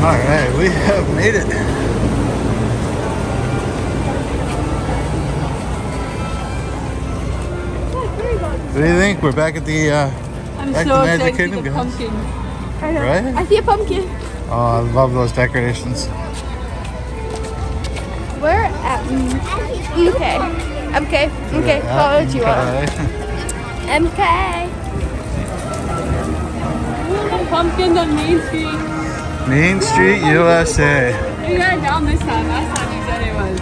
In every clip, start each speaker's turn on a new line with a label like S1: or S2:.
S1: Alright, we have made it. What do you think? We're back at the
S2: I'm
S1: back
S2: so
S1: to Magic
S2: excited to see
S1: Kingdom,
S2: the
S1: guys.
S2: pumpkin.
S3: I know.
S1: Right?
S3: I see a pumpkin.
S1: Oh, I love those decorations.
S3: We're at MK. MK. Call it what you want. MK.
S2: Pumpkins on Main Street.
S1: Main Street, USA.
S2: You got it down this time. Last time you said it was.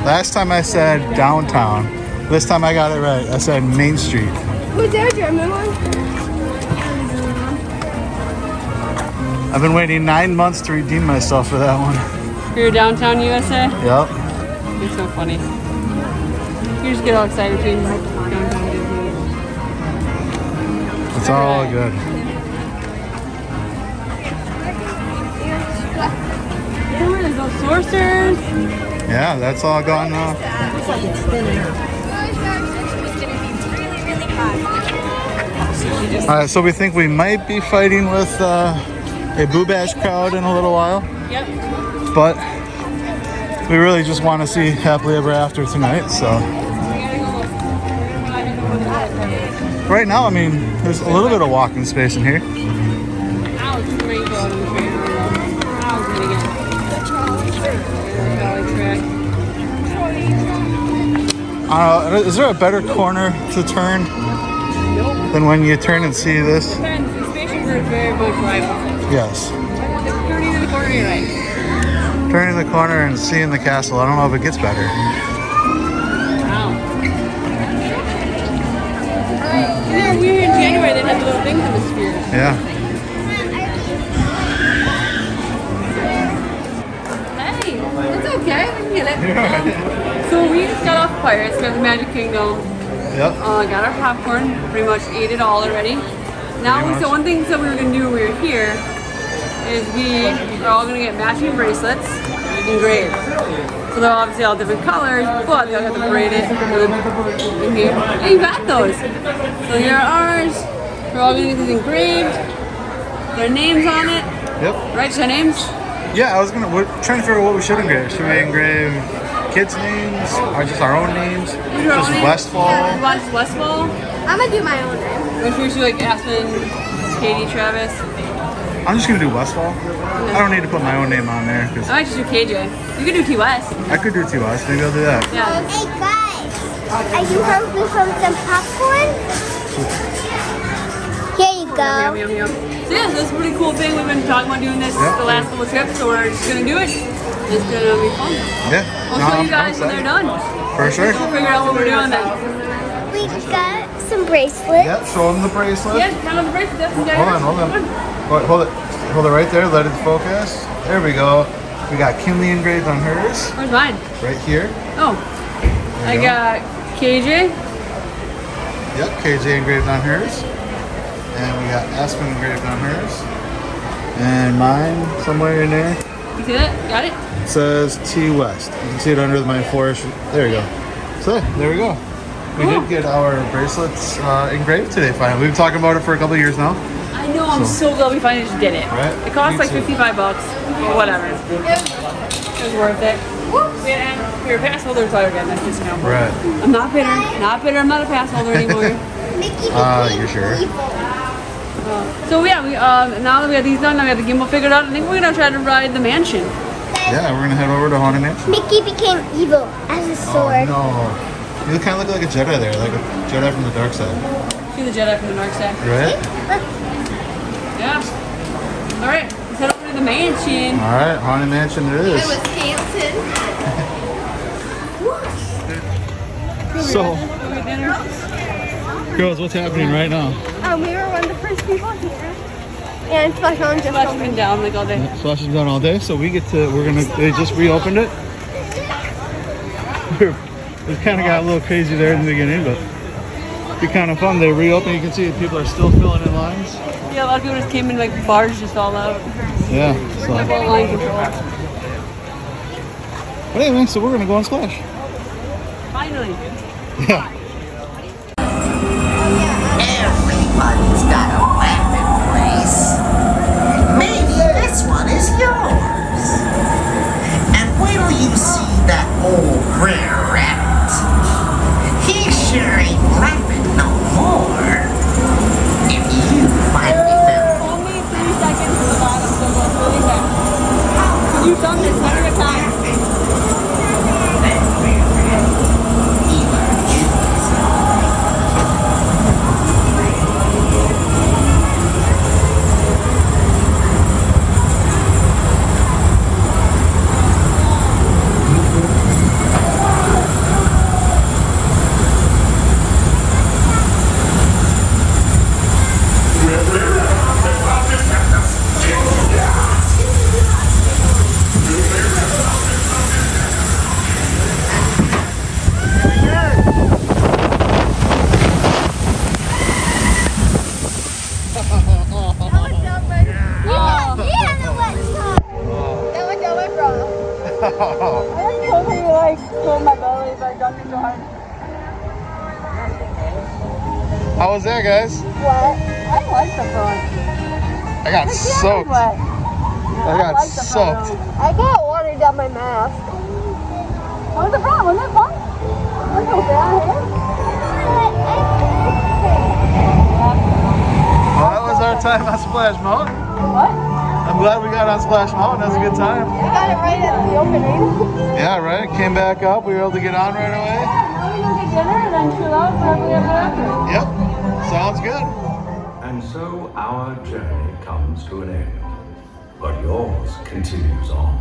S1: Last time I said downtown. This time I got it right. I said Main Street.
S3: Was there a German one?
S1: I've been waiting 9 months to redeem myself for that one.
S2: You're downtown USA?
S1: Yep.
S2: You're so funny. You just get all excited between downtown Disney.
S1: It's all good.
S2: Where is those sorcerers?
S1: Yeah, that's all gone now. Alright, so we think we might be fighting with a Boo Bash crowd in a little while.
S2: Yep.
S1: But we really just want to see Happily Ever After tonight, so. Right now, I mean, there's a little bit of walking space in here. Is there a better corner to turn than when you turn and see this?
S2: Depends. The station is very much rival.
S1: Yes.
S2: Turning to the corner, you're right.
S1: Turning the corner and seeing the castle. I don't know if it gets better.
S2: Wow. Yeah, we were in January. They had the little things in the spheres.
S1: Yeah.
S2: Hey, it's okay. We can get it. So we just got off Pirates. We have the Magic Kingdom.
S1: Yep.
S2: Got our popcorn. Pretty much ate it all already. Now, so one thing that we were gonna do when we were here is we are all gonna get matching bracelets engraved. So they're obviously all different colors, but they all got the braided in here. And you got those. So here are ours. We're all gonna get these engraved. Their names on it.
S1: Yep.
S2: Right? Just our names.
S1: Yeah, we're trying to figure out what we should engrave. Should we engrave kids' names or just our own names? Just Westfall?
S2: Yeah, you want just Westfall?
S3: I'm gonna do my own name.
S2: Or should we do like Aspen, Katie, Travis?
S1: I'm just gonna do Westfall. I don't need to put my own name on there because
S2: I might just do KJ. You could do T West.
S1: I could do T West. Maybe I'll do that.
S2: Yeah.
S3: Hey guys, are you hungry for some popcorn? Here you
S2: Yum,
S3: go.
S2: yum, yum. So yeah, this is a pretty cool thing. We've been talking about doing this the last couple of trips, so we're just gonna do it. It's gonna be fun.
S1: Yeah.
S2: I'll show you guys when they're done.
S1: For sure.
S2: We'll figure out what we're doing then.
S3: We got some bracelets.
S1: Yep, show them the bracelet.
S2: Yeah, count on the bracelet.
S1: Hold on. Hold it right there. Let it focus. There we go. We got Kinley engraved on hers.
S2: Where's mine?
S1: Right here.
S2: Oh. I got KJ.
S1: Yep, KJ engraved on hers. And we got Aspen engraved on hers. And mine somewhere in there.
S2: You see that? Got it?
S1: It says T West. You can see it under my forest. There you go. So there we go. We did get our bracelets engraved today finally. We've been talking about it for a couple of years now.
S2: I know, I'm so glad we finally just did it.
S1: Right?
S2: It cost
S1: Me
S2: like
S1: too.
S2: $55 or whatever. It was worth it. We were pass holders, so we're getting that discount.
S1: Right.
S2: I'm not bitter. Not bitter. I'm not a pass holder anymore.
S1: You sure?
S2: So yeah, we now that we got these done, now we got the gimbal figured out. I think we're gonna try to ride the mansion.
S1: Yeah, we're gonna head over to Haunted Mansion.
S3: Mickey became evil as a sword.
S1: Oh no. You kind of look like a Jedi there, like a Jedi from the dark side.
S2: See the Jedi from the dark side.
S1: Right?
S2: Yeah. All right, let's head over to the mansion.
S1: Alright, Haunted Mansion it is.
S3: Hamilton.
S1: So, girls, what's happening right now?
S3: We were one of the first people here. And Flush on just
S2: Flash has been down like all day.
S1: Slash has been done all day, so they just reopened it. It kind of got a little crazy there in the beginning, but it'd be kind of fun. They reopened, you can see people are still filling in lines.
S2: Yeah, a lot of people just came in like bars just all out.
S1: Yeah,
S2: Like
S1: so.
S2: all line control.
S1: But anyway, so we're gonna go on Splash.
S2: Finally.
S1: Yeah.
S4: Everybody's got a weapon, Grace. Maybe this one is yours.
S2: You've done this hundreds of times. I totally like pulled my belly by jumping so hard.
S1: How was that, guys?
S2: What? I like the front.
S1: I got soaked.
S2: Wet.
S1: I got
S2: like the front.
S1: soaked.
S3: I got water down my mask.
S2: How was the front? Wasn't it fun? Wasn't it bad,
S1: Well, that was our time on Splash Mountain.
S2: What?
S1: I'm glad we got on Splash Mountain. That was a good time.
S3: We got it right at the opening.
S1: Yeah, right. Came back up. We were able to get on right away.
S2: Now we go get dinner and then chill out probably after.
S1: Yep. Sounds good.
S4: And so our journey comes to an end, but yours continues on.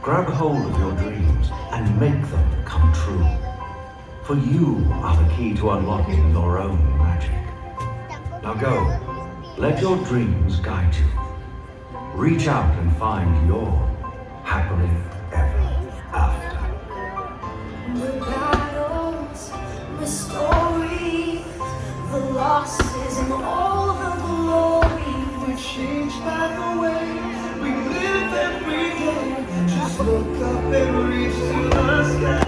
S4: Grab hold of your dreams and make them come true. For you are the key to unlocking your own magic. Now go, let your dreams guide you. Reach out and find your happily ever after.
S5: The battles, the story, the losses and all the glory.
S6: We're changed by the way we live every day. Just look up and reach to the sky.